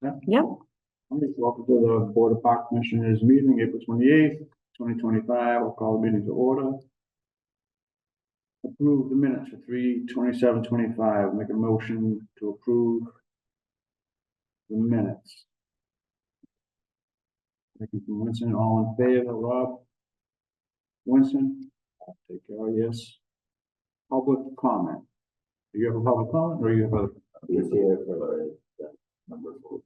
Yep. Welcome to the Board of Park Commissioners meeting, April 28th, 2025. I'll call the meeting to order. Approve the minutes for 3/27/25. Make a motion to approve the minutes. Thank you from Winston. All in favor, Rob? Winston? I'll take care, yes. Public comment. Do you have a public comment or you have a? Here for number 4.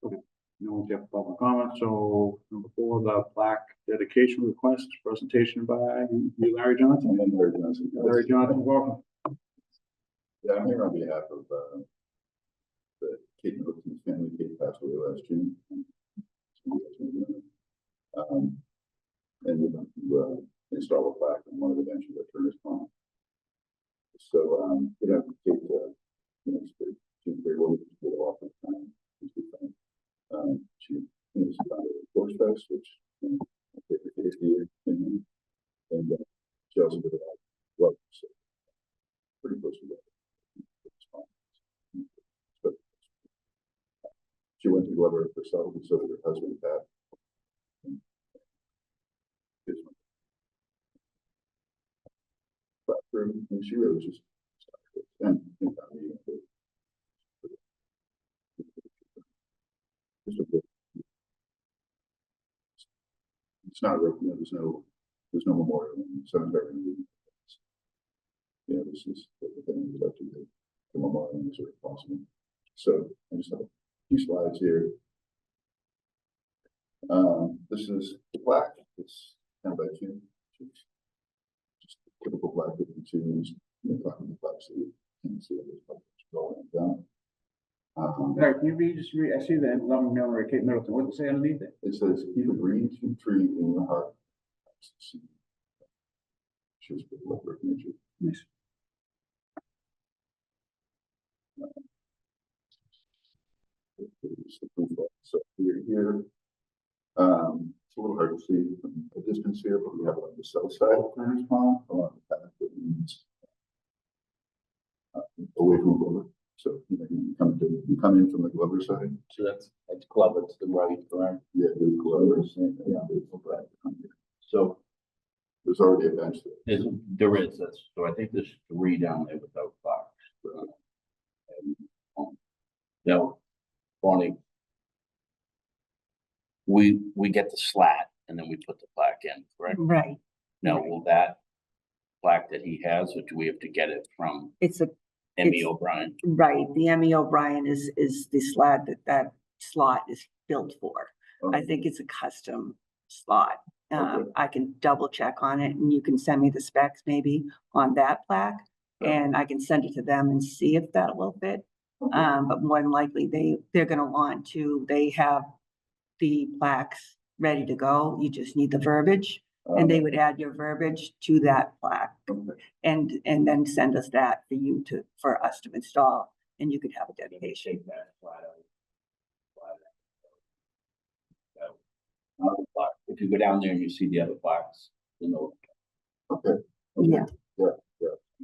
Okay. No one's got public comment, so number 4, the plaque dedication request, presentation by Larry Johnson. And Larry Johnson. Larry Johnson, welcome. Yeah, I'm here on behalf of the Kate Milton family. Kate passed away last June. And we're going to install a plaque on one of the benches at Turner's Pond. So, Kate, she's very well with a lot of time. She is founded a Force Fest, which I think for 50 years, and she also did a lot of work, so pretty close to that. She went to Glover herself, and so did her husband, Pat. And she really just and it's not real, there's no memorial in the cemetery. This is what the thing we'd like to do, the memorial is very possible. So I just have a few slides here. This is the plaque. It's 10 by 2. Just typical plaque that you see talking about plaques that you can see going down. All right, can you read, I see the loving memory of Kate Middleton. What does it say underneath it? It says, keep a green tree in your heart. Shows good luck for nature. Nice. So we're here. It's a little hard to see from a distance here, but we have it on the south side of Turner's Pond along the path that leads away from Glover. So you come in from the Glover side. So that's Glover to the right, correct? Yeah, there's Glover. Yeah, So there's already a bench there. there is this. So I think there's 3 down there without plaques. Now, Bonnie, we get the slat and then we put the plaque in, correct? Right. Now, will that plaque that he has, or do we have to get it from It's a Emmy O'Brien? right. The Emmy O'Brien is the slot that slot is built for. I think it's a custom slot. Okay. I can double check on it, and you can send me the specs maybe on that plaque, and I can send it to them and see if that will fit. But more than likely they're going to want to. They have the plaques ready to go. You just need the verbiage, and they would add your verbiage to that plaque, and then send us that for us to install, and you could have a dedication. If you go down there and you see the other plaques, you know. Okay. Yeah. Yeah.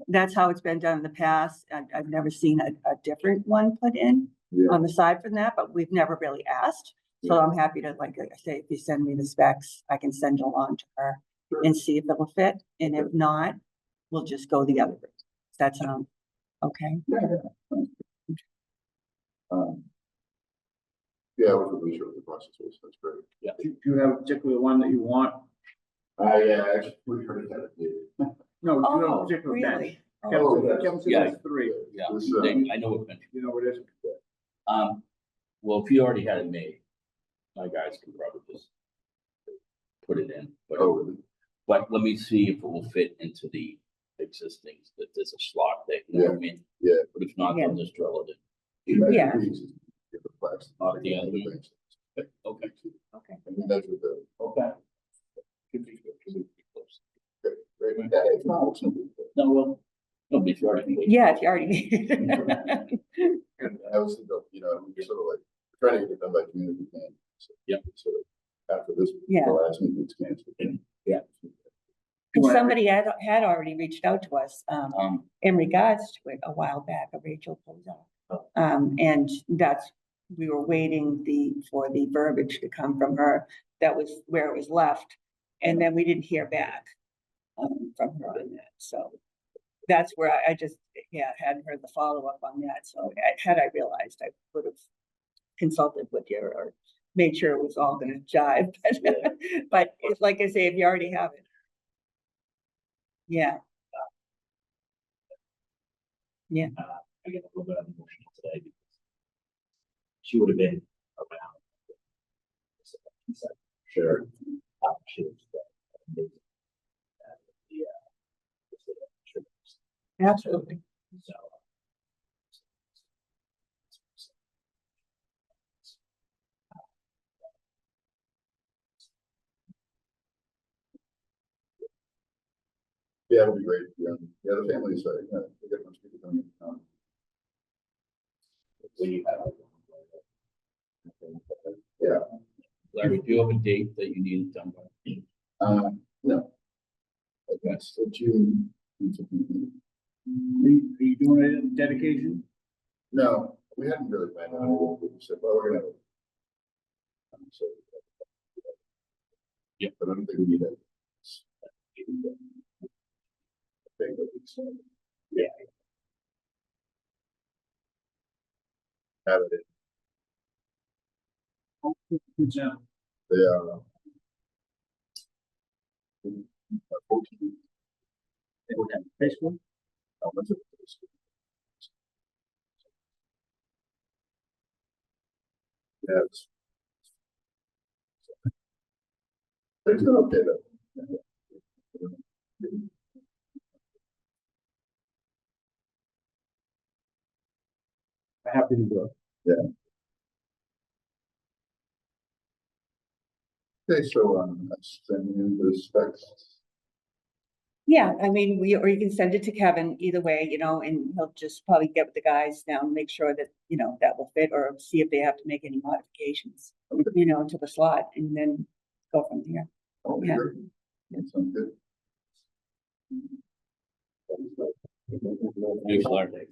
That's how it's been done in the past. I've never seen a different one put in on the side from that, but we've never really asked. So I'm happy to, like I say, if you send me the specs, I can send it along to her and see if it'll fit. And if not, we'll just go the other route. Does that sound okay? Yeah, I was really sure what the process was. That's great. Yeah. Do you have a particular one that you want? Yeah, actually, we heard that. No, do you have a Oh, particular bench? really? Kevin said Yeah. there's 3. Yeah, This, I know what bench. You know what it is? Well, if you already had it made, my guys can probably just put it in. But let me see if it will fit into the existing, that there's a slot there, you know what I mean? Yeah. But if not, then just drill it Yeah. Off the other one. in. Okay. Okay. And we measured the. Okay. Could be close. Great. Yeah, it's not, it's not. No, well, no, if you already. Yeah, if you already need it. And I was thinking, we sort of like trying to get it done by June if we can. So, Yep. So after this, Yeah. the last meeting, it's canceled. Yeah. And somebody had already reached out to us in regards to it a while back, Rachel Pozak. And we were waiting for the verbiage to come from her. That was where it was left. And then we didn't hear back from her on that. So that's where I just, hadn't heard the follow-up on that. So had I realized, I would have consulted with you or made sure it was all gonna jive. But it's like I say, if you already have it. Yeah. Yeah. I get a little bit emotional today because she would have been around. Sure. She was amazing. Absolutely. So. Yeah, it'll be great. Yeah, the family is, we get much people coming. When you have. Yeah, Larry, do you have a date that you need it done by? no. That's the June. Are you doing it in dedication? No, we hadn't really planned on it. We said, well, we're gonna. So. Yeah. But I don't think we need it. Yeah. Have it. Good job. They are. 14. Facebook? How much of it is? Yes. They're doing okay though. Happy to do it. Okay, so I send you the specs. Yeah, I mean, or you can send it to Kevin either way, and he'll just probably get with the guys now and make sure that, that will fit, or see if they have to make any modifications, to the slot, and then go from there. Oh, Yeah. sure. That sounds good. Thanks, Larry.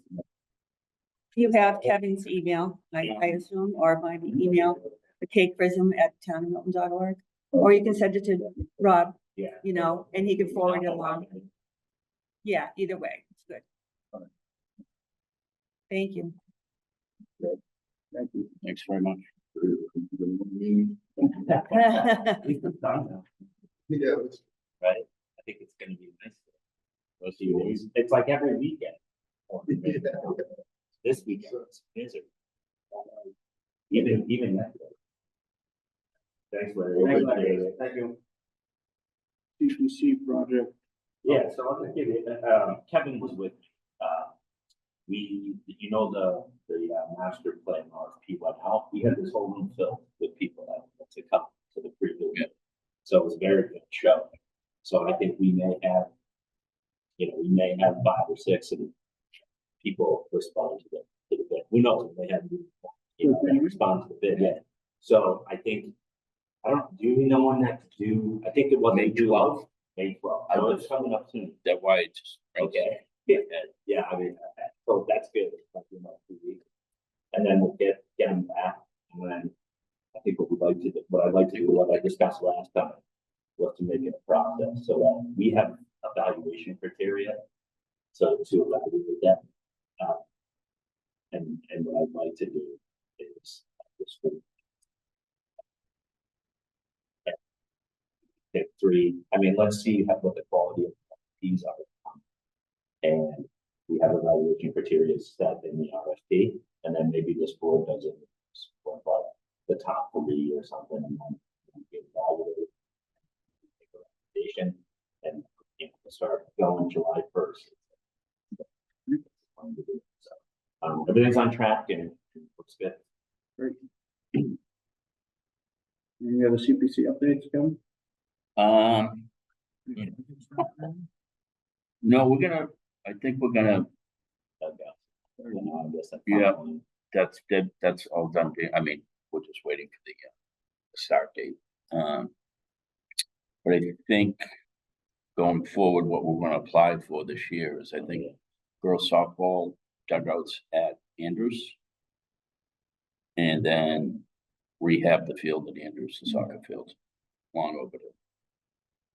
You have Kevin's email, I assume, or my email, the cakeprism@townofmilton.org, or you can send it to Rob, Yeah. and he can forward it along. Yeah, either way, it's good. Thank you. Thank you. Thanks very much. Yeah, Right? I think it's gonna be nice. Most of you, it's like every weekend. This weekend, it's miserable. Even that. Thanks, Larry. Thank you. CPC project. Yeah, so I'm gonna give you, Kevin was with, the master plan RFP went out. We had this whole room filled with people that wanted to come to the pre-build. So it was a very good show. So I think we may have 5 or 6 and people respond to the bid. Who knows? They haven't, respond to the bid yet. So I think, do you know when that due? I think it was May 12th. May 12th. I know it's coming up soon. That's why it just. Okay. Yeah, I mean, so that's good. Like, 2 weeks. And then we'll get them back. And then I think what I'd like to do, what I discussed last time, was to make it a process so that we have evaluation criteria. So to evaluate that. And what I'd like to do is just pick 3. I mean, let's see what the quality of these are. And we have evaluation criteria set in the RFP, and then maybe this board does it for the top 3 or something, and then get evaluated, make a recommendation, and start going July 1st. So, everything's on track and looks good. Great. Any other CPC updates, Kevin? No, I think we're gonna, yeah, that's all done. I mean, we're just waiting for the start date. But I think going forward, what we're gonna apply for this year is, I think, girls softball dugouts at Andrews. And then rehab the field at Andrews, the soccer field, long overdue.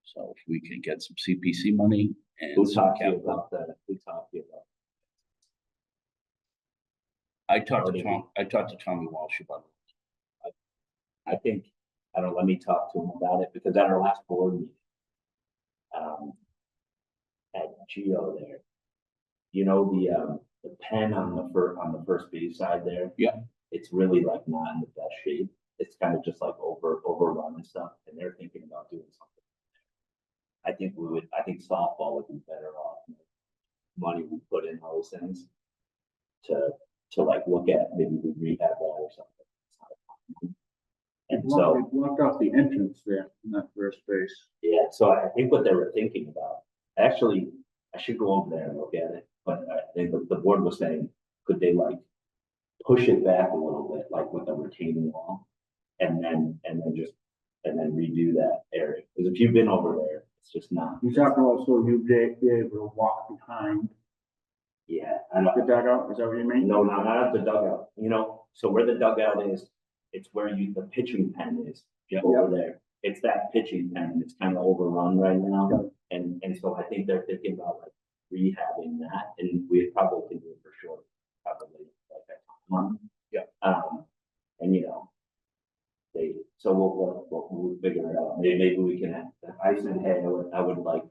So if we can get some CPC money and Who some talked to you capital. about that? Who talked to you about? I talked to Tommy Walsh about it. I think, I don't know, let me talk to him about it, because at our last board meeting, at Geo there, you know, the pen on the first base side there? Yeah. It's really like not in the best shape. It's kind of just like overrun and stuff, and they're thinking about doing something. I think softball would be better off, money we put in those things to like look at, maybe we rehab that or something. And so, They blocked off the entrance there in that first base. yeah, so I think what they were thinking about, actually, I should go over there and look at it, but I think the board was saying, could they like push it back a little bit, like with a retaining wall? And then redo that area, because if you've been over there, it's just not. You talking about so you'd be able to walk behind Yeah, I know. the dugout, is that what you mean? No, not at the dugout, you know, so where the dugout is, it's where the pitching pen is, over there. It's that pitching pen, and it's kind of overrun right now, and so I think they're thinking about like rehabbing that, and we probably can do it for sure, probably like that month. Yeah. And you know, so we'll figure it out, maybe we can, I said, hey, I would like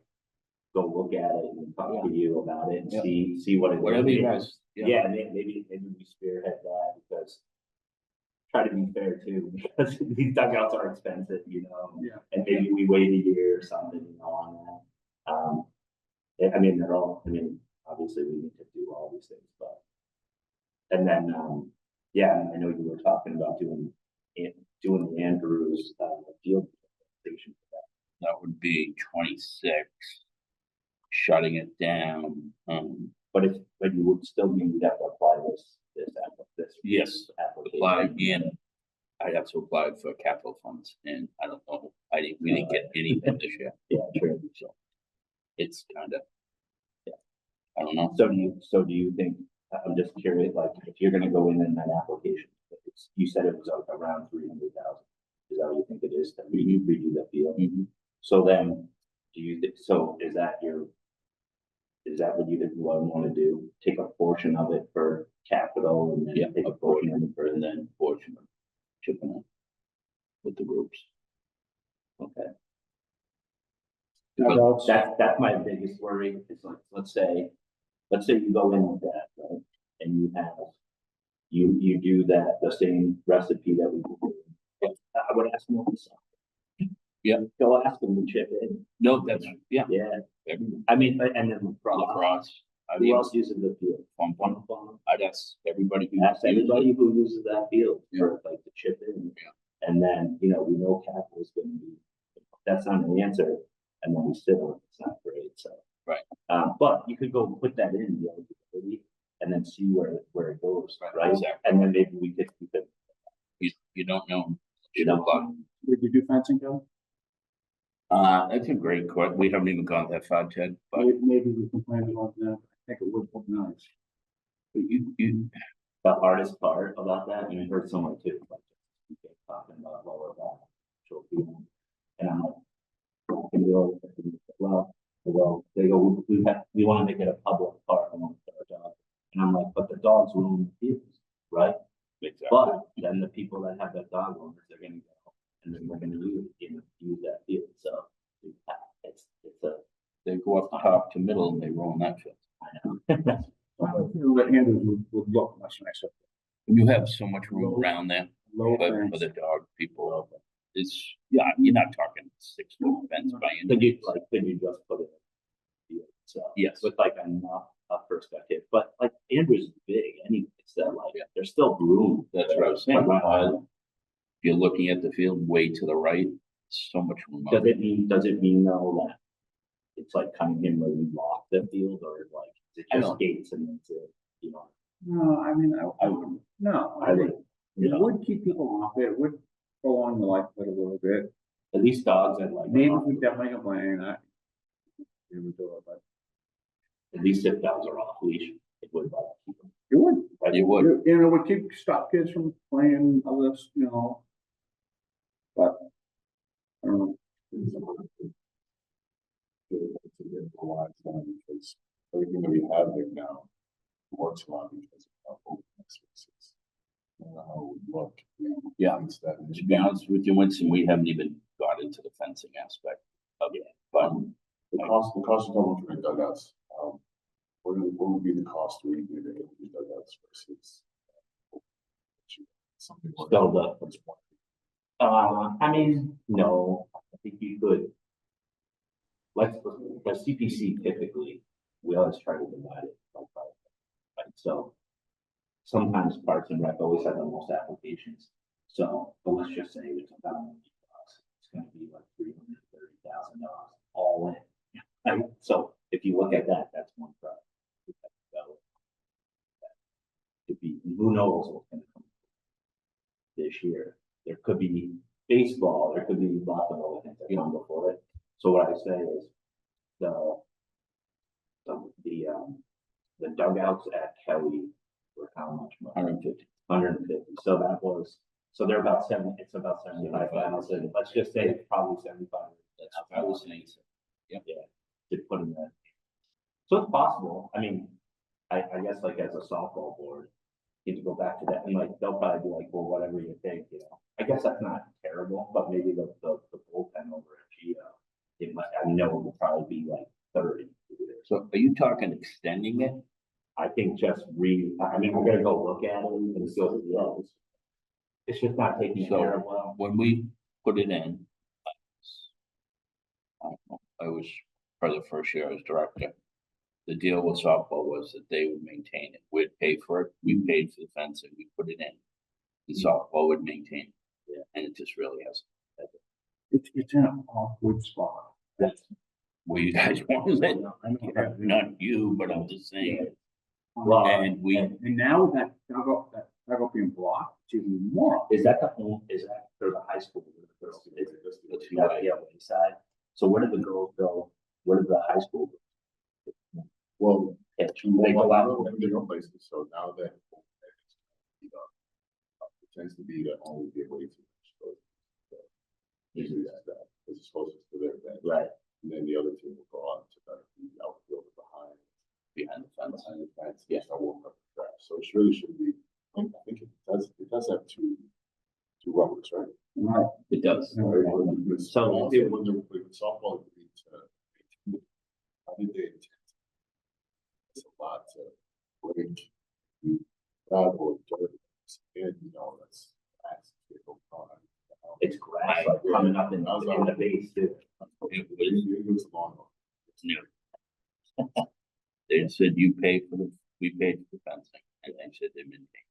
go look at it and talk to you about it and see what it is. Whatever you guys. Yeah, maybe we spearhead that, because try to be fair too, because these dugouts are expensive, you know. Yeah. And maybe we wait a year or something, you know, on that. I mean, obviously we need to do all these things, but. And then, I know you were talking about doing the Andrews field station. That would be 26, shutting it down. But you would still need to have to apply this Yes, application. apply in. I'd have to apply for capital funds, and I don't know, we didn't get anything this year, Yeah, true. so it's kind of, I don't know. So do you think, I'm just curious, like, if you're gonna go in that application, you said it was around 300,000. Is that what you think it is to redo the field? Mm-hmm. So then, do you think, so is that what you want to do? Take a portion of it for capital and then take a portion of it for, And then portion of chipping in with the groups. okay. Dugouts. That's my biggest worry. It's like, let's say you go in with that, right? And you do the same recipe that we do. I would ask them to stop. Yeah. Go ask them to chip in. No, that's, yeah. Everyone. I mean, and then Lacrosse. Who else uses the field? Fun. I'd ask everybody who. Ask anybody who uses that field for Yeah. like the chip in. Yeah. And then, we know capital is going to be, that's not an answer. And then we still, it's not great, so. Right. But you could go put that in the eligibility and then see where it goes, right? Exactly. And then maybe we could. You don't know. Did you do fencing, Bill? That's a great question. We haven't even gone that far, Ted, but Maybe we can plan it on that. I think it would look nice. you, The hardest part about that, and I heard someone too, like, talking about lower back, and I'm like, well, they go, we want to make it a public park and want our dog. And I'm like, but the dogs roam the fields, right? exactly. But then the people that have that dog owners, they're gonna go and then they're gonna use that field. So it's They go up the top to middle and they roll in that field. I know. I feel that Andrews would look much nicer. You have so much room around there Low for fence. the dog people. It's, you're not talking 6 foot fence by any Could you means. just put it in the field? So Yes. with like enough perspective, but like Andrews is big anyway, so like there's still room. That's what I was saying. If you're looking at the field way to the right, so much room. Does it mean though that it's like coming in where we lock the field, or like is it I just don't- gates and it's No, I mean, I wouldn't. No, I think it would keep people off it. It would prolong the life of it a little bit. at least dogs and like Maybe we definitely have playing that. We would do it, but at least if dogs are off leash, it would like keep them You would. You would. It would stop kids from playing all this, but, I don't know. To get the lines down because everything that we have there now works a lot because of how open that space is. And how it would look. Yeah. Instead. To be honest with you, Winston, we haven't even got into the fencing aspect of it, but The cost of coming for the dugouts, what would be the cost to redo the dugouts versus? Something. Still I mean, no, I think you could. The CPC typically, we always try to divide it by five, right? So sometimes Parks and Rec always have the most applications. So, but let's just say it's about it's gonna be like $330,000 all in. Right? So if you look at that, that's one project. Could be, who knows what's gonna come this year. There could be baseball, there could be lots of other things that come before it. So what I say is the dugouts at Kelly were how much money? 150. 150. So they're about it's about 75,000. Let's just say it's probably 75. That's what I was saying. Yeah. To put in that. So it's possible. I mean, I guess like as a softball board, you need to go back to that and like they'll probably be like, well, whatever you think, I guess that's not terrible, but maybe the bullpen over at Geo, I know it will probably be like 30. So are you talking extending it? I think just I mean, we're gonna go look at it and see what it is. It's just not taking care of well. When we put it in, I was, for the first year I was director. The deal with softball was that they would maintain it. We'd pay for it. We paid for the fencing. We put it in. The softball would maintain it. Yeah. And it just really hasn't. It's in an awkward spot. That's Where you guys want it. Not you, but I'm just saying. Well, And And now that duggout being blocked, it's even more. is that for the high school? That's The other side. So where did the girls go? Where did the high school go? Well, They go out. different places, so now that. It tends to be that only be way too much. Usually that, it's closest to their bench. Right. And then the other team will go on to kind of be outfield behind behind the fence. the fence. Yeah. I walk up the grass, so it really should be, I think it does have two rubbers, right? Right. It does. So So- when the softball agreed to, how did they intend? It's a lot to break, or dirt, and that's It's grass like coming up in the base too. It was long. They said we paid for the fencing, and they said they maintained.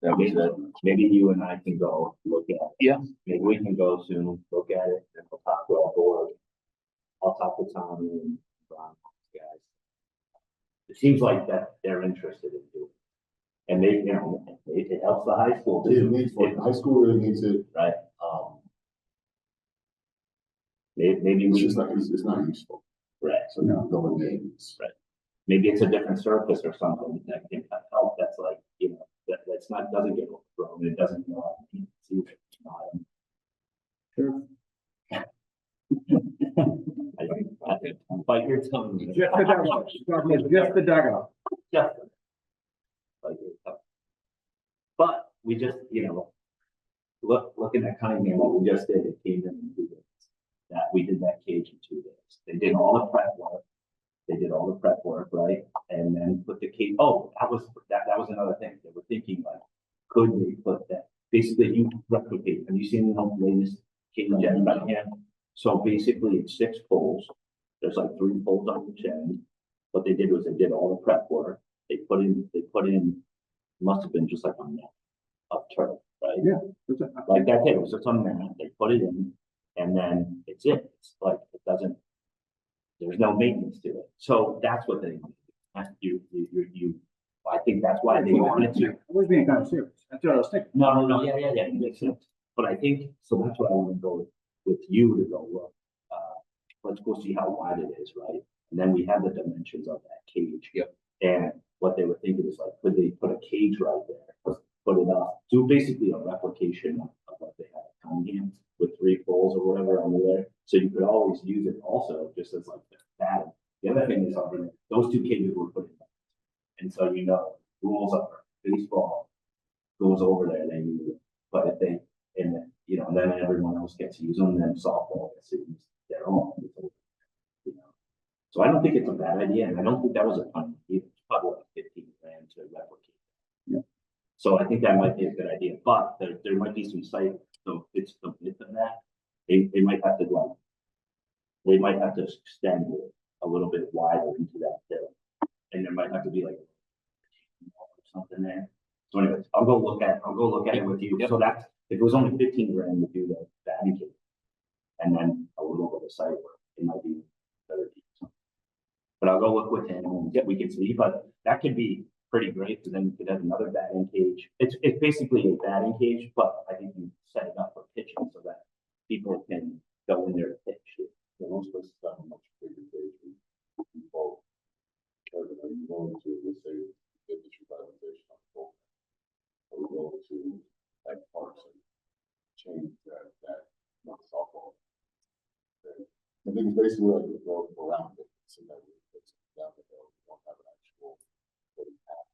That was it. Maybe you and I can go look at it. Yeah. Maybe we can go soon, look at it, and we'll talk to our board. I'll talk to Tommy and Brian, guys. It seems like that they're interested in doing it. And it helps the high school too. The high school really needs it. Right. Maybe It's we just it's not useful. right. So now going in. Right. Maybe it's a different surface or something that can help. That's like, that's not, doesn't get overgrown. It doesn't go out. Sure. But you're telling me. Just the dugout. Just the dugout. Just. But we just, looking at Cunningham, what we just did, it came in 2 days. That we did that cage in 2 days. They did all the prep work. Right? And then put the cage. Oh, that was another thing. They were thinking like, could they put that? Basically, you replicate. Have you seen the latest cage at Cunningham? So basically, it's 6 poles. There's like 3 poles on each end. What they did was they did all the prep work. They put in, must have been just like a net of turf, right? Yeah. Like that, it was just on there, they put it in, and then it's it. It's like, it doesn't, there's no maintenance to it. So that's what they, I think that's why they wanted to. I was being kind of serious. That's what I was thinking. No, yeah, it makes sense. But I think, so that's why I want to go with you to go, look, let's go see how wide it is, right? And then we have the dimensions of that cage. Yep. And what they were thinking is like, could they put a cage right there, put it up, do basically a replication of what they had at Cunningham with 3 poles or whatever under there. So you could always use it also just as like the batting. The other thing is over there, those 2 cages were put in. And so, rules are baseball goes over there, they use it. But if they, and then everyone else gets to use them, then softball gets to use their own. So I don't think it's a bad idea, and I don't think that was a fun either. It's probably like 15 grand to replicate. Yeah. So I think that might be a good idea, but there might be some site, so it's the width of that. They might have to extend it a little bit wider into that hill. And there might have to be like something there. So anyways, I'll go look at it with you. So that's, if it was only 15 grand to do the batting cage and then a little bit of site work, it might be better. But I'll go look with him and we can see, but that could be pretty great because then you could have another batting cage. It's basically a batting cage, but I think you set it up for pitching so that people can go in there to pitch. The most places have a much bigger cage involved. Are you going to, let's say, industry privatization on the whole? Are we going to like parks and change that not softball? Okay. I think it's basically like the road around it, so that it's down the hill, we don't have an actual path.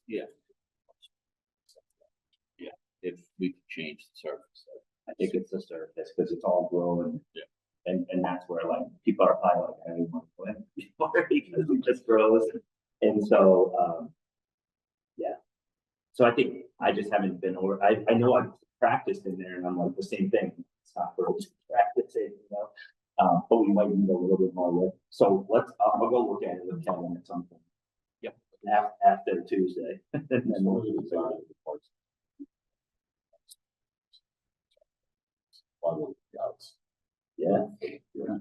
Yeah. Yeah, if we could change the surface. I think it's the surface because it's all growing. Yeah. And that's where like people are probably like, I don't want to play before because it just grows. And so, yeah. So I think I just haven't been over. I know I've practiced in there and I'm like the same thing. It's not for just practicing, but we might need a little bit more width. So I'll go look at it with Kevin at some point. Yep. After Tuesday. And then we'll One of the design of the parks. Why would the outs? Yeah.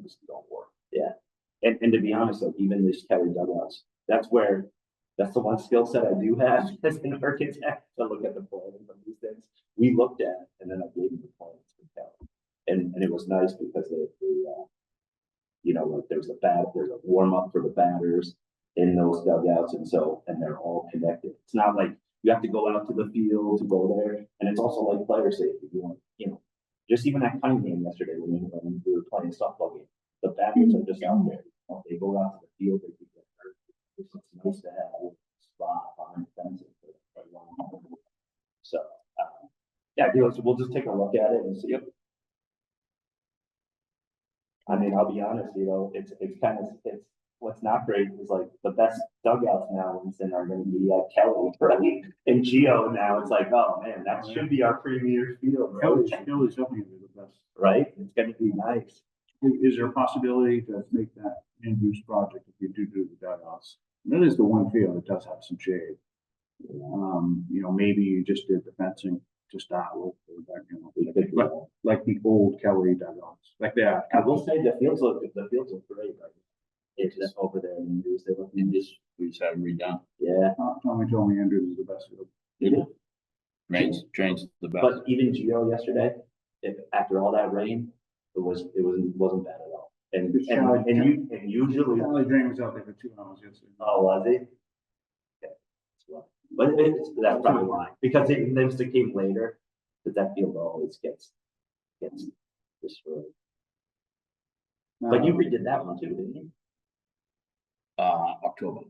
Just don't work. Yeah. And to be honest, like even this Kelly dugouts, that's the one skill set I do have as an architect to look at the plans of these things. We looked at it and then I gave him the plans for Kelly. And it was nice because like there's a warm up for the batters in those dugouts and they're all connected. It's not like you have to go out to the field to go there. And it's also like player safety. Just even at Cunningham yesterday when we were playing softball game, the batters are just out there. They go out to the field, they get hurt. It's nice to have a spot behind the fence. So, so we'll just take a look at it and see. I mean, I'll be honest, it's what's not great is like the best dugouts now are going to be at Kelly, right? And Geo now it's like, oh man, that should be our premier field, right? Kelly's definitely the best. Right? It's going to be nice. Is there a possibility to make that end-use project if you do the dugouts? That is the one field that does have some shade. Maybe you just did the fencing to start with, like the old Kelly dugouts, like that. I will say the fields look great, right? It's just over there in Andrews, they look We just had them redone. yeah. Tommy told me Andrews is the best field. They do. Trains the best. But even Geo yesterday, after all that rain, it wasn't bad at all. And usually, Kelly Drain was out there for 2 hours yesterday. oh, was he? Okay. But that's probably why, because it came later, but that field always gets destroyed. But you redid that one too, didn't you? October.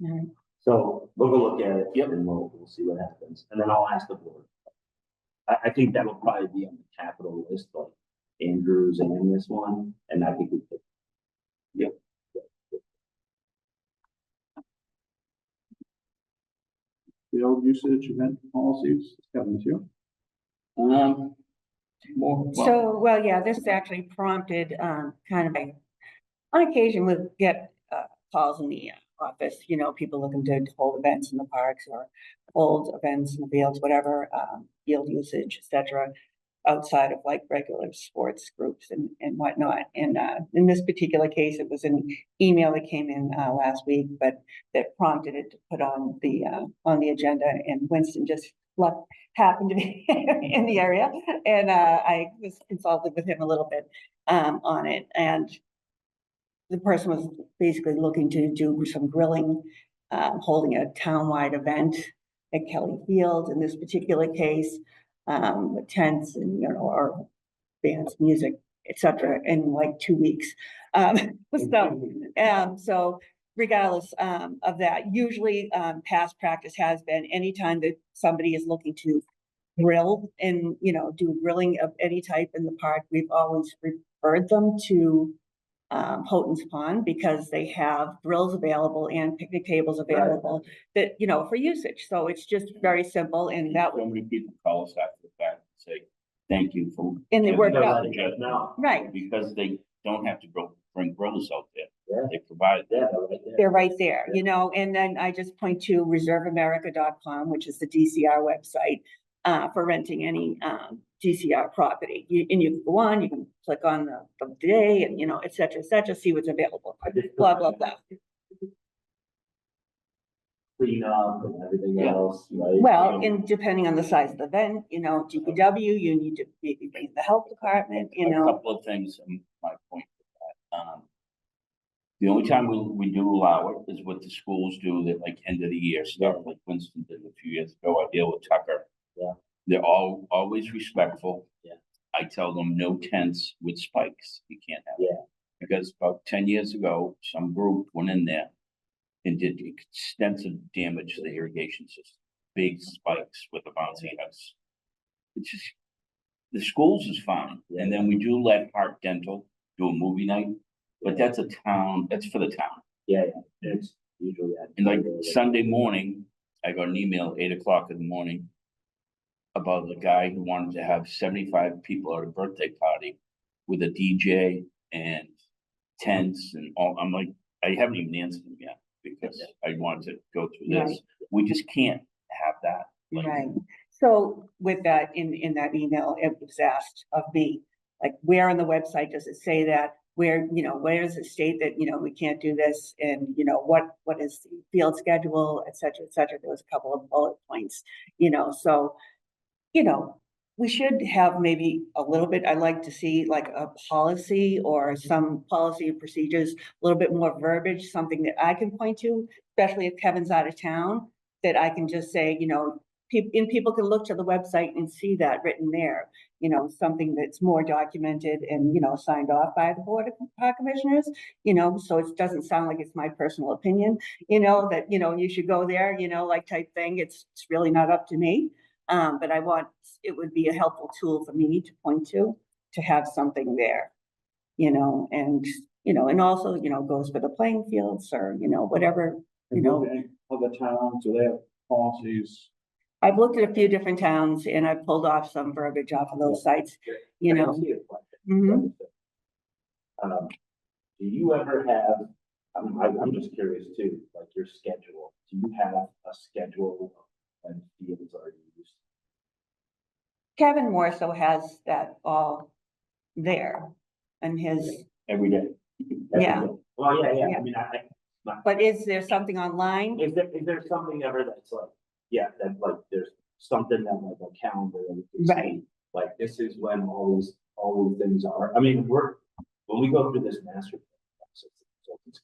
Alright. So we'll go look at it, and we'll see what happens, and then I'll ask the board. I think that'll probably be on the capital list, like Andrews and this one, and I think we could. Yep. Field usage event policies, Kevin, too. This actually prompted, kind of on occasion we'll get, calls in the office, people looking to hold events in the parks or hold events in the fields, whatever, field usage, et cetera. outside of like regular sports groups and whatnot. And, in this particular case, it was an email that came in, last week, but that prompted it to put on the agenda, and Winston just happened to be in the area. And, I was consulted with him a little bit, on it, and the person was basically looking to do some grilling, holding a townwide event at Kelly Field in this particular case, with tents and, or bands, music, etc., in like 2 weeks. So regardless, of that, usually, past practice has been anytime that somebody is looking to grill and, do grilling of any type in the park, we've always referred them to Houghton's Pond, because they have grills available and picnic tables available that, for usage. So it's just very simple, and that, So many people call us after the fact and say, thank you for. and it worked giving us out. the jet." No. Right, Because they don't have to bring grills out there. Yeah. They provide. Yeah, they're right there. they're right there, and then I just point to reserveamerica.com, which is the DCR website, for renting any, DCR property. And you can go on, you can click on the day and, et cetera, see what's available, I just blah, blah, blah. clean up and everything Yeah. else, right? Well, and depending on the size of the event, DPW, you need to maybe bring the health department, A couple of things, my point with that. The only time we do allow it is what the schools do, that like end of the year stuff, like Winston did a few years ago. I deal with Tucker. Yeah. They're always respectful. Yeah. I tell them no tents with spikes. You can't have. Yeah. Because about 10 years ago, some group went in there and did extensive damage to the irrigation system. Big spikes with a bouncy house. It's just, the schools is fine. And then we do let Hart Dental do a movie night, but that's a town, that's for the town. Yeah, it's usually that. And like Sunday morning, I got an email 8 o'clock in the morning about the guy who wanted to have 75 people at a birthday party with a DJ and tents and all. I'm like, I haven't even answered him yet because I wanted to go through this. Right. We just can't have that. Like, Right. So with that, in that email, it was asked of me, like, where on the website does it say that? Where, where does it state that, we can't do this? And, what is the field schedule, et cetera, et cetera. There was a couple of bullet points, so, we should have maybe a little bit, I'd like to see like a policy or some policy and procedures, a little bit more verbiage, something that I can point to, especially if Kevin's out of town, that I can just say, people can look to the website and see that written there, something that's more documented and, signed off by the Board of Park Commissioners, so it doesn't sound like it's my personal opinion, that, you should go there, like type thing. It's really not up to me. But it would be a helpful tool for me to point to have something there, and also, goes for the playing fields or, whatever, Other towns, do they have policies? I've looked at a few different towns and I've pulled off some verbiage off of those sites, I can see it. Mhm. Do you ever have, I'm just curious too, like your schedule, do you have a schedule of when fields are used? Kevin more so has that all there and his, every day. Yeah. Every day? Well, yeah, Yeah. I mean, but is there something online? is there something ever that's like, yeah, that like, there's something that like a calendar that you can see, Right. like, this is when all these things are, I mean, when we go through this master plan process, it's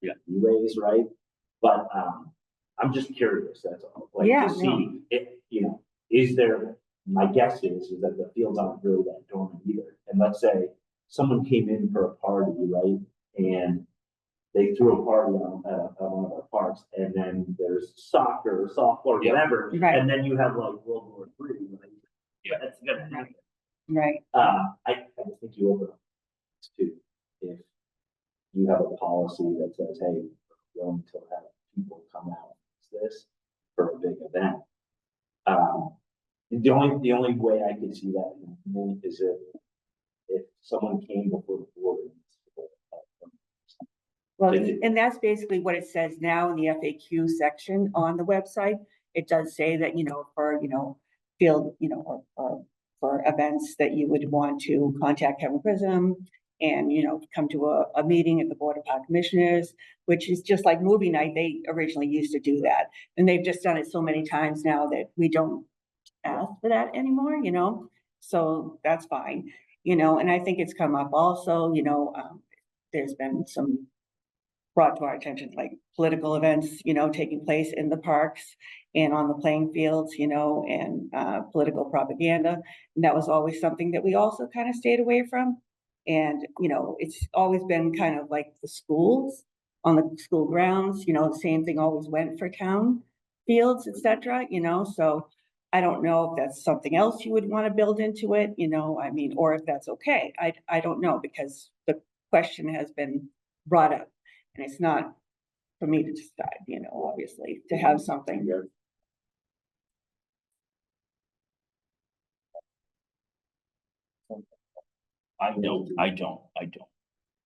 Yeah. ways, right? But, I'm just curious, that's all, like, Yeah, to see if, is there, my guess is that the fields aren't really that dormant either. And let's say someone came in for a party, right? And they threw a party on one of our parks, and then there's soccer or softball or Yeah. whatever, Right. and then you have like World War III, right? Yeah. That's gonna happen. Right. I just think you open up to, if you have a policy that says, hey, we're going to have people come out and this for a big event. The only way I could see that is if someone came before the board. Well, and that's basically what it says now in the FAQ section on the website. It does say that, for, field, or for events that you would want to contact Kevin Prism and, come to a meeting at the Board of Park Commissioners, which is just like movie night. They originally used to do that. And they've just done it so many times now that we don't ask for that anymore, so that's fine, and I think it's come up also, there's been some brought to our attention, like political events, taking place in the parks and on the playing fields, and political propaganda. And that was always something that we also kind of stayed away from. And, it's always been kind of like the schools on the school grounds, the same thing always went for town fields, et cetera, so I don't know if that's something else you would want to build into it, or if that's okay. I don't know, because the question has been brought up. And it's not for me to decide, obviously, to have something. I don't.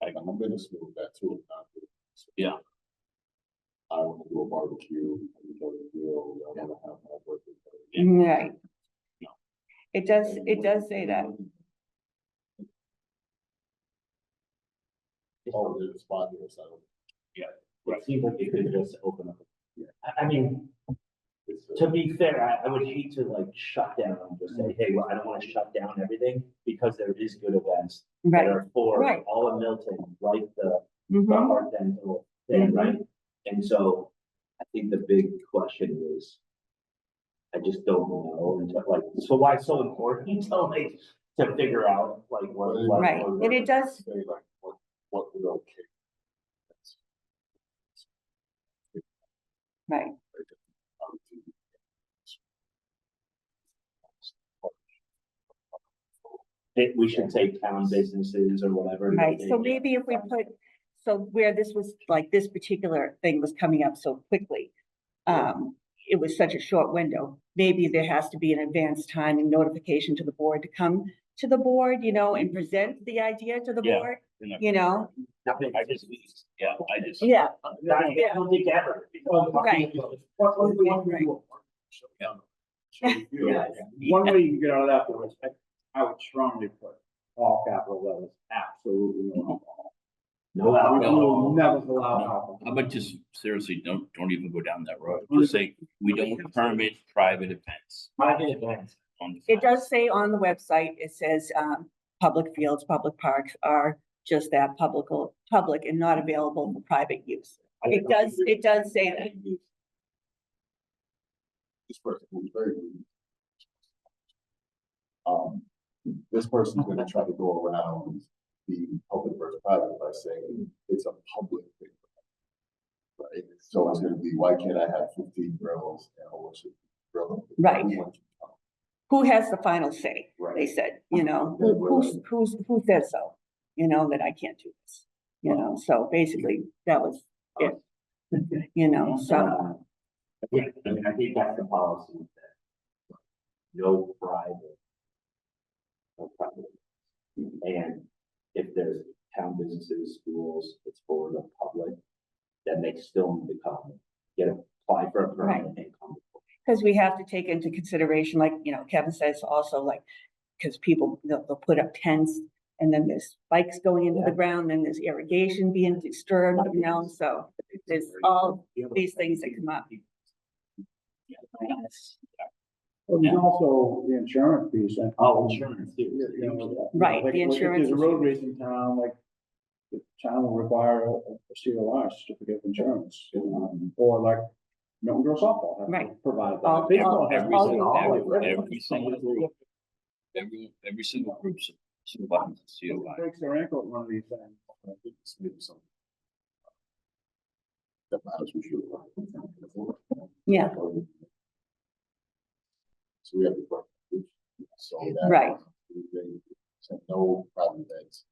I'm gonna smooth that too. Yeah. I want to do a barbecue, I want to grill, I want to have my birthday party. Right. It does say that. Oh, there's a spot here, so. It seems like you could just open up. I mean, to be fair, I would hate to like shut down and just say, hey, well, I don't want to shut down everything, because there is good events that Right. are for Right. all of Milton, like the Mhm. art dental thing, right? And so I think the big question is, I just don't know, until, like, so why it's so important to figure out like what. Right. And it does. Say like, what would okay. Right. We should take town businesses or whatever. Right, so maybe if we put, so where this was, like, this particular thing was coming up so quickly, it was such a short window, maybe there has to be an advance time and notification to the board to come to the board, and present the idea to the Yeah. board, I Yeah. just, Yeah, I don't think ever. Right. Yeah. One way you can get out of that was, I would strongly put all capital letters, absolutely no alcohol. No We alcohol. will never allow alcohol. how about just seriously, don't even go down that road. Just say, we don't permit private events. Private events. On the it does say on the website, it says, public fields, public parks are just that, public and not available for private use. It does say that. This person who's very. This person's gonna try to go around the public versus private by saying it's a public thing. Right, so it's gonna be, why can't I have 15 grills and a worship grill? Right. Who has the final say? They Right. said, who says so? That I can't do this, so basically that was it. So, Yeah, I mean, I think that's the policy. That no private. No private. And if there's town businesses, schools, it's for the public, then they still need to come, apply for a permit and come. because we have to take into consideration, like, Kevin says also, like, because people, they'll put up tents and then there's spikes going into the ground, then there's irrigation being disturbed, so there's all these things that come up. Well, there's also the insurance piece. And Insurance too. Right, like, the if insurance there's a is road huge. race in town, like, the town will require a COR, certificate of insurance, or like Milton Girls Softball. have to Right. Provide All- that. Baseball all- has Every all- single, all- every single group, every single group survives COI. Breaks their ankle at one of these things. I think it's maybe something that matters, we should. Yeah. So we have to. So that. Right. They said no private events,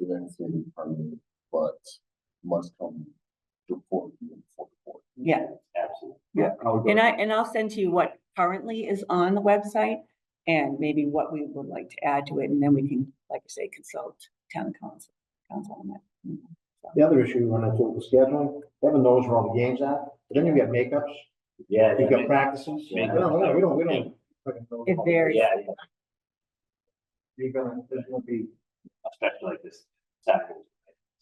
events may be permitted, but must come before the board. Yeah. Absolutely. Yeah. I would go- And I'll send to you what currently is on the website and maybe what we would like to add to it, and then we can, like I say, consult town council on that. The other issue when I took the scheduling, Kevin knows where all the games are, but then you get makeups, Yeah. you got practices. Yeah. We don't. It varies. Yeah, there's gonna be, especially like this Saturday.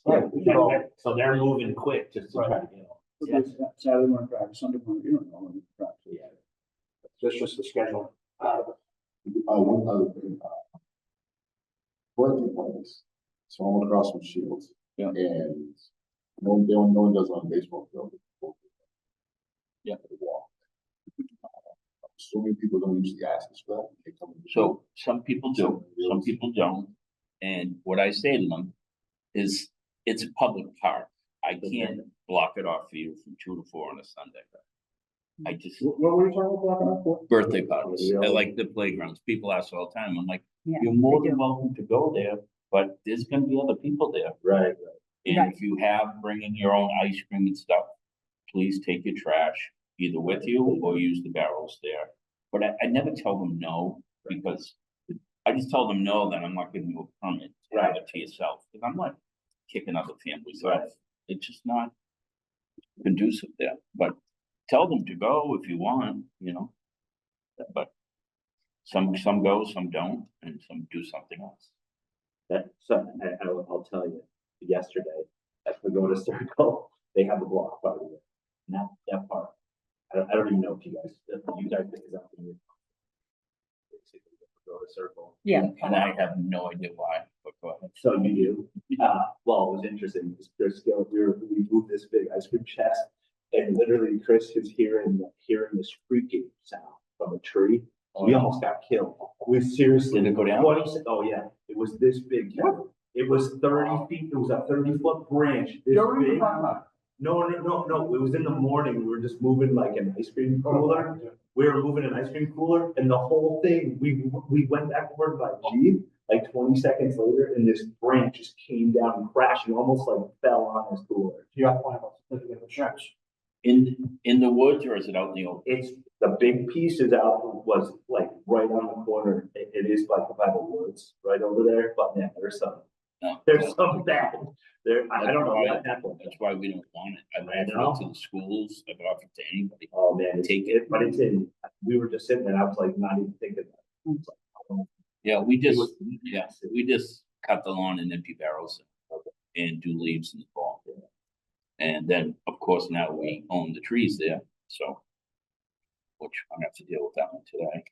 Right. So they're moving quick just to try to get on. Yes, Saturday morning practice, Sunday morning, you don't know when practice. Yeah. that's just the schedule. One other thing, birthday parties, so I'm across from Shields. Yeah. And no one does it on baseball field. Yeah. The wall. So many people don't usually ask us for that. They come in. So some people do, some people don't. And what I say to them is, it's a public park. I can't block it off for you from 2 to 4 on a Sunday. I just, What were you talking about blocking off for? birthday parties, I like the playgrounds. People ask all the time. I'm like, Yeah, you're more they than do. welcome to go there, but there's gonna be other people there. Right. And if you have, bring in your own ice cream and stuff, please take your trash either with you or use the barrels there. But I never tell them no, because I just tell them no, then I'm not giving you a permit to have it to yourself. Because I'm not kicking other families off. It's just not conducive there. But tell them to go if you want, you know. But some go, some don't, and some do something else. I'll tell you, yesterday, as we go to Circle, they have a block party there. And that part, I don't even know if you guys pick this up. Basically, go to Circle. Yeah. And I have no idea why, but go ahead. So you do. Well, it was interesting because we moved this big ice cream chest, and literally Chris is hearing this creaking sound from a tree. We almost got killed. We seriously. Did it go down? Oh yeah, it was this big. It was 30 feet. It was a 30-foot branch. This big. No. It was in the morning. We were just moving like an ice cream cooler. We were moving an ice cream cooler, and the whole thing. We went backward by Jeep. Like 20 seconds later, and this branch just came down and crashed and almost like fell on his cooler. You got to find out certificate of insurance. In the woods, or is it out in the open? It's the big piece is out was like right on the corner. It is like by the woods right over there, but man, there's some bad there. I don't know what happened. That's why we don't want it. I've offered it to the schools, I've offered to anybody. Oh man, Take it. but it's in. We were just sitting there. I was like not even thinking. Yeah, we just cut the lawn and empty barrels and do leaves in the fall. And then, of course, now we own the trees there, so, which I'm gonna have to deal with that one today.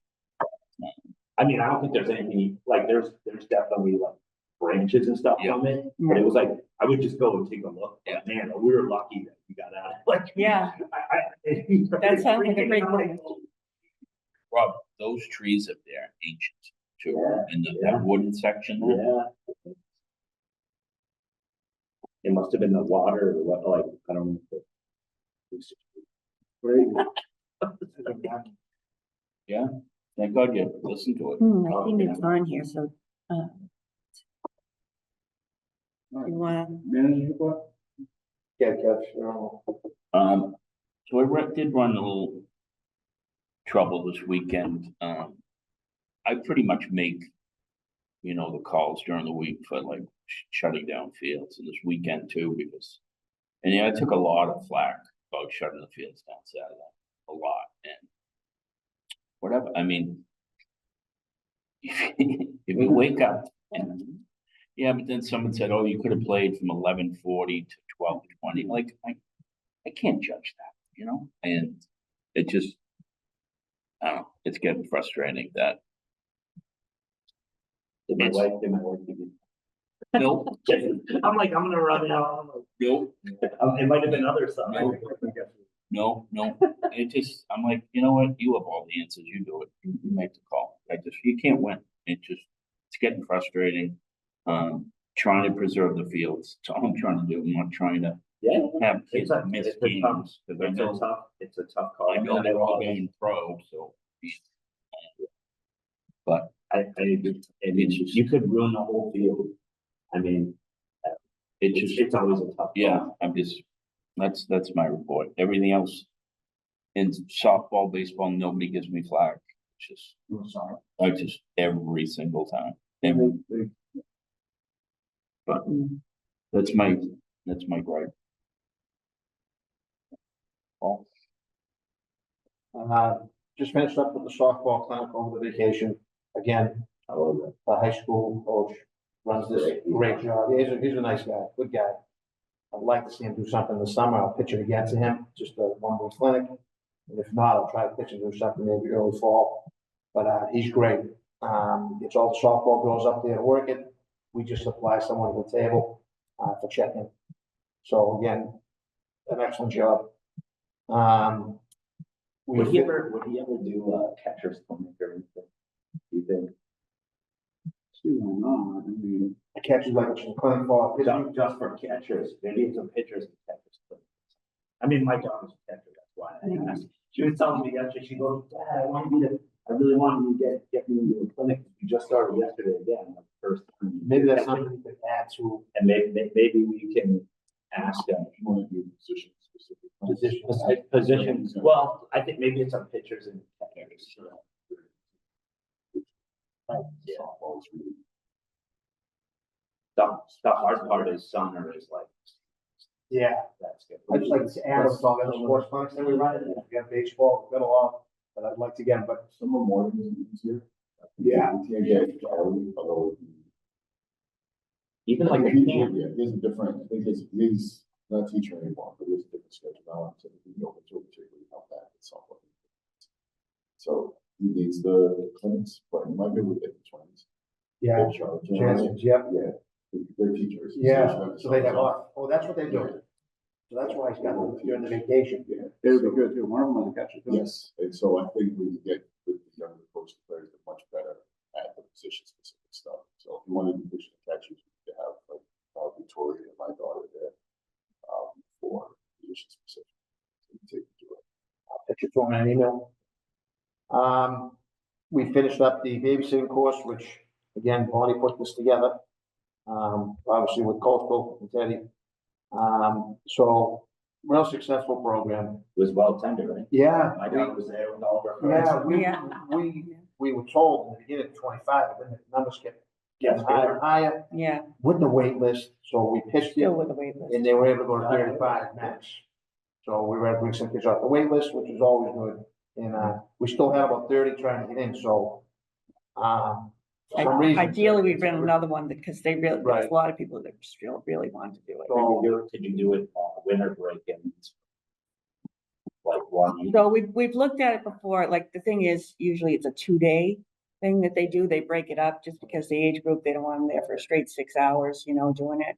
I mean, I don't think there's anything like there's definitely like branches and stuff from it, but it was like I would just go and take a look. Yeah. Man, we were lucky that we got out. Like, Yeah. That sounds like a great plan. Rob, those trees up there, ancient too, in Yeah. that wooden section there. Yeah. It must have been the water or what, like, I don't know. Great. Yeah, thank God you listened to it. I think it's on here, so, you wanna, Manager report? Yeah, Jeff, So did run a little trouble this weekend. I pretty much make, the calls during the week for like shutting down fields, and this weekend too, because, and I took a lot of flack about shutting the fields down Saturday, a lot, and whatever, I mean, if you wake up and, yeah, but then someone said, oh, you could have played from 11:40 to 12:20, like, I can't judge that, and it just, I don't know, it's getting frustrating that. Did my wife give me? Nope. I'm like, I'm gonna run out. Nope. It might have been other stuff. No, it just, I'm like, you know what, you have all the answers, you do it, you make the call. You can't win, it's getting frustrating. Trying to preserve the fields, that's all I'm trying to do, I'm not trying to have kids miss games. It's a tough call. I know they're all going pro, so. But I agree. I mean, you could ruin the whole field. I mean, it's always a tough call. yeah, that's my report. Everything else in softball, baseball, nobody gives me flack. It's just every single time. But that's my gripe. Paul? just finished up with the softball clinic over the vacation. Again, I love that. the high school coach, runs this great job. He's a nice guy, good guy. I'd like to see him do something this summer. I'll pitch it again to him, just a one-week clinic. And if not, I'll try to pitch and do something maybe early fall. But, he's great. Gets all the softball girls up there to work it. We just supply someone to the table, for check-in. So again, an excellent job. Would he ever do catcher's clinic or anything? Do you think? See, why not? I mean, a catch like a clinic for Just for catchers, maybe some pitchers and catchers. I mean, my daughter's a catcher, that's why I asked. She was telling me yesterday, she goes, Dad, I really wanted you to get me into a clinic. You just started yesterday again, like first time. maybe that's something we could add to And maybe we can ask them. You want to do position specific. Positions, well, I think maybe it's some pitchers and catchers. Yeah. Softball is really The hard part is summer is like. Yeah, That's good. I'd just like to add with all the other sports clinics that we run. We got baseball, we've got a lot, but I'd like to get them, but some are more than easier. Yeah. You can't get Charlie, although. Even like a teacher, camp. yeah, there's a different, I think he's not a teacher anymore, but there's a different schedule now, so he can go into it, particularly how back at softball. So he needs the clinics, but he might be able to get the twins. yeah, chances, yep. Yeah, they're teachers. Yeah, so they have off. Oh, that's what they do. So that's why he's got them during the vacation. Yeah. It would be good too. One of them was a catcher. too. Yes, and so I think we can get with the younger coach players, they're much better at the position specific stuff. So if you wanted to push the catchers, you have like Victoria and my daughter there for position specific. So you take it to it. I'll put your phone in an email. We finished up the babysitting course, which again, Bonnie put this together. Obviously with Coastal and Teddy. So real successful program. It was well attended, right? Yeah. My daughter was there with all of her friends. Yeah, we were told in the beginning 25, but then the numbers kept getting higher and higher Yeah, with the wait list. So we pitched it still with the wait list. and they were able to go to 35 max. So we were able to bring some kids off the wait list, which is always good. And, we still had about 30 trying to get in, so, for some reason. Ideally, we'd run another one because they really, there's Right. a lot of people that still really want to do it. So, Could you do it winter break and like one? So we've looked at it before, like, the thing is, usually it's a 2-day thing that they do, they break it up just because the age group, they don't want them there for a straight 6 hours, doing it.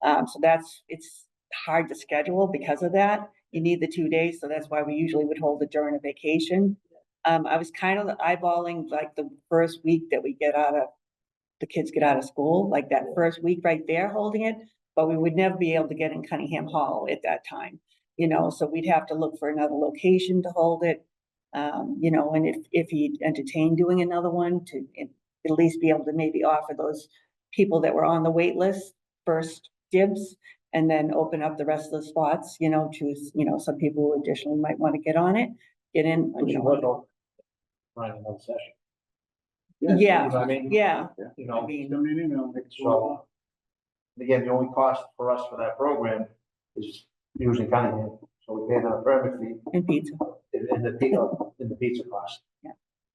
So it's hard to schedule because of that, you need the 2 days, so that's why we usually would hold it during a vacation. I was kind of eyeballing like the first week that the kids get out of school, like that first week right there holding it, but we would never be able to get in Cunningham Hall at that time. So we'd have to look for another location to hold it. And if he'd entertain doing another one to at least be able to maybe offer those people that were on the wait list first dibs and then open up the rest of the spots, choose, some people who additionally might want to get on it, get in. which was all running another session. Yeah, You know what I mean? yeah. You I know, mean, Send me an email. make sure. so, again, the only cost for us for that program is using Cunningham. So we pay them a permit fee and pizza. in the pizza cost. Yeah.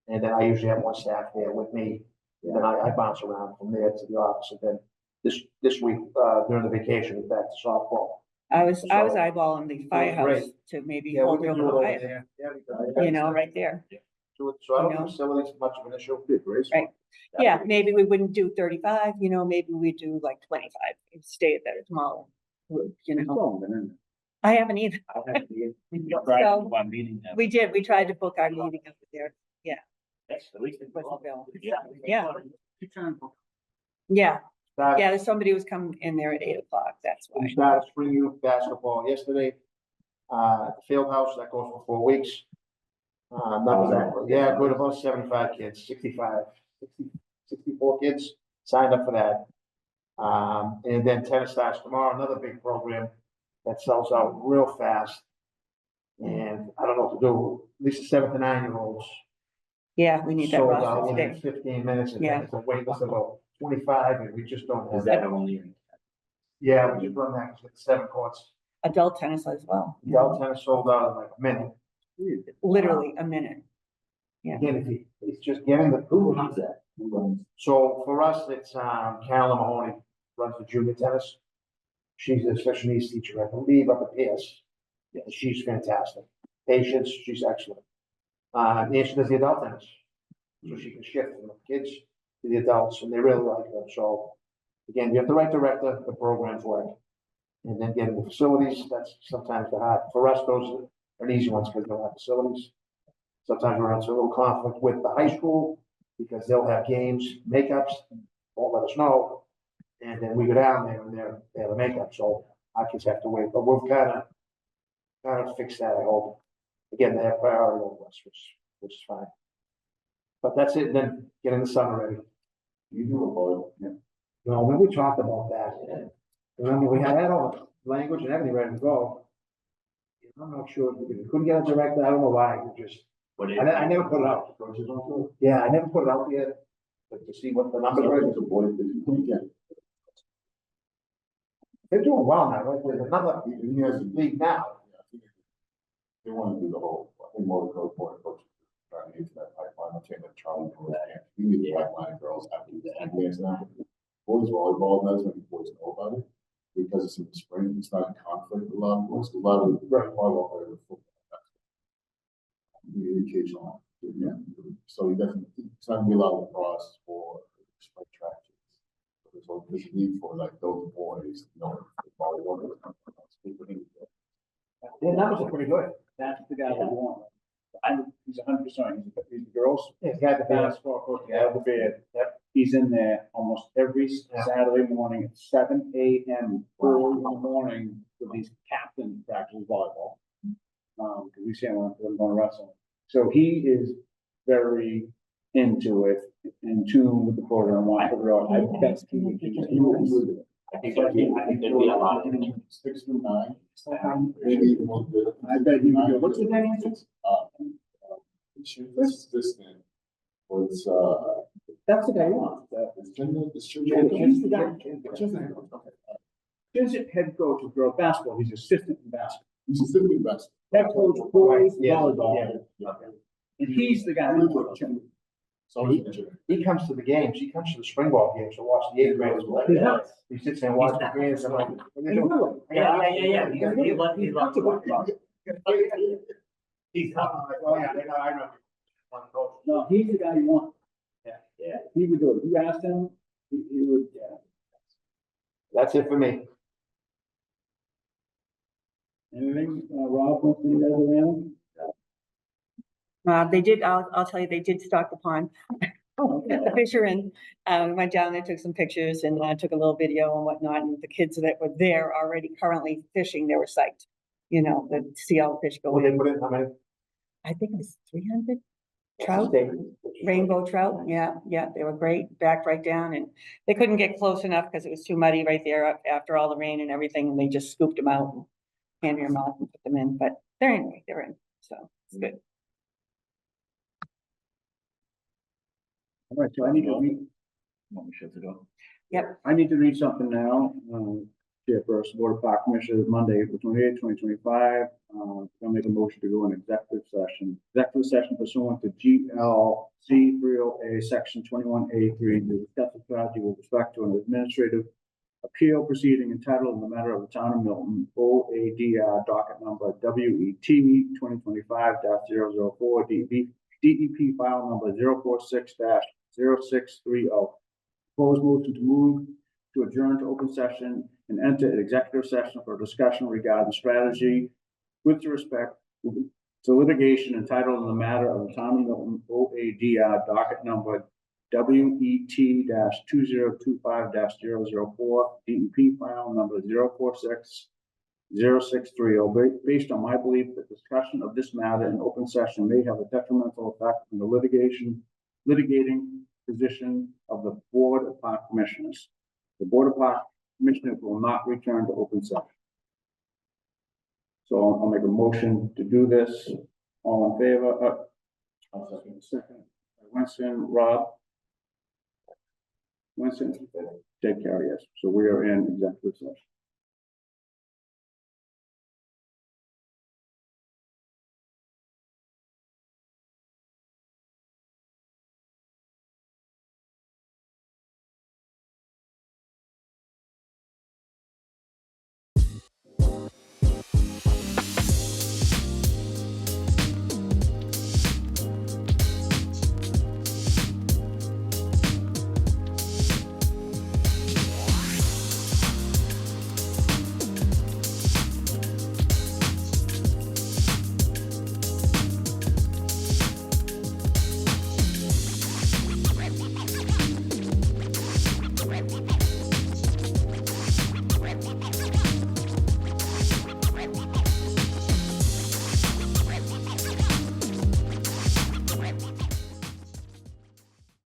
And then I usually have one staff there with me, and then I bounce around from there to the office, and then this week, during the vacation, we're back to softball. I was So- eyeballing the firehouse Great. to maybe Yeah, we hold it can over do it the over fire, there. Yeah, because right there. So I don't you know. think facilities much of an issue. Be a great Right. Yeah, maybe we wouldn't do 35, maybe we do like 25, and stay at that smaller group, Oh, then, I haven't either. I have to be in. So- One meeting. now. We tried to book our meeting up there. Yes, at least. With the bill. Yeah. Yeah. keep trying to- Yeah, Start- there's somebody who's coming in there at 8 o'clock, that's We why. started spring youth basketball yesterday, at the field house, that goes for 4 weeks. Yeah, good, about 75 kids, 64 kids signed up for that. And then tennis starts tomorrow, another big program that sells out real fast. And I don't know what to do, at least the 7 to 9-year-olds Yeah, we need that sold out roster within today. 15 minutes, and Yeah. then it's a wait list of about 25, and we just don't have Is that. that only? Yeah, we just run that, 'cause it's 7 courts. Adult tennis as well. Adult tennis sold out in like a minute. Literally a minute. Again, it's just getting the. Who runs that? So for us, it's, Carolyn Mahoney runs the junior tennis. She's a special needs teacher, I believe, up at PS. Yeah, she's fantastic. Patience, she's excellent. And she does the adult tennis. So she can shift from the kids to the adults, and they really like her. So again, you have the right director, the programs work. And then getting the facilities, that's sometimes the hard. For us, those are easy ones because they'll have facilities. Sometimes we're into a little conflict with the high school because they'll have games, makeups, won't let us know. And then we go down there and they have a makeup, so our kids have to wait. But we've kind of fixed that, I hope. Again, they have priority over us, which is fine. But that's it, then get in the summer ready. You do a vote, yeah. No, when we talked about that, remember, we had all the language and everything ready to go. I'm not sure, we couldn't get a director, I don't know why, we just, I never put it out. Yeah, I never put it out yet, but to see what the numbers were. The board, yeah. They're doing well now, right? There's another He has a league now. They want to do the whole, I think more the board approach. Trying to get to that pipeline, I'm saying that Charlie knows that. We need the pipeline girls have to do the advance now. Boys volleyball, that's when boys know about it. Because it's in the spring, it's not in conflict with a lot of boys, a lot of volleyball players are football. The occasional, yeah. So you definitely, it's not gonna be a lot of lacrosse or spring track. So there's a need for like those boys, you know, volleyball. Their numbers are pretty good. That's the guy that won. He's 100%. He's the girls. He's got the best. Basketball coach, yeah, the beard. Yep. He's in there almost every Saturday morning at 7 a.m. 4 in the morning with these captain practice volleyball. Because we see him when I'm going to wrestle. So he is very into it, in tune with the program, wants to grow. I bet he would do it. I think there'd be a lot of. 6 through 9. Maybe even more. I bet he would do it. What's the name? Assistant was, That's the guy you want. He's the guy. What's his name? Okay. He's head coach of girls basketball. He's assistant in basketball. he's assistant best. Head coach boys Yeah. volleyball. And he's the guy. So He comes to the games, he comes to the spring ball games to watch the 8th graders. He does. He sits there and watches the games, I'm like, what are you He doing? will. Yeah. He talks about it. He's Oh, yeah, I know. One coach. No, he's the guy you want. Yeah. He would do it. You asked him, he would, yeah. That's it for me. Anything, Rob, wants to guys around? They did, I'll tell you, they did stock the pond. Oh, okay. The fishermen, went down there, took some pictures and took a little video and whatnot. And the kids that were there already currently fishing, they were psyched. You know, to see all the fish go What they in. put in, how many? I think it was 300 trout, Steak. rainbow trout. Yeah, they were great, backed right down. And they couldn't get close enough because it was too muddy right there after all the rain and everything. And they just scooped them out and handed them out and put them in. But they're in, so it's good. All right, so I need to read, Want me to shut the door? I need to read something now. Chairperson, Board of Park Commissioners, Monday, April 28, 2025. I'll make a motion to go in executive session. Executive session pursuant to GLC 30A, Section 21A3, to discuss the strategy with respect to an administrative appeal proceeding entitled in the matter of the town of Milton, OADR docket number WET 2025-004, DEP file number 046-0630. Proposed motion to move to adjourn to open session and enter an executive session for discussion regarding strategy with respect to litigation entitled in the matter of the town of Milton, OADR docket number WET 2025-004, DEP file number 046-0630, based on my belief that discussion of this matter in open session may have a detrimental effect on the litigating position of the Board of Park Commissioners. The Board of Park Commissioners will not return to open session. So I'll make a motion to do this. All in favor? Second. Winston, Rob? Winston, take care, yes. So we are in executive session.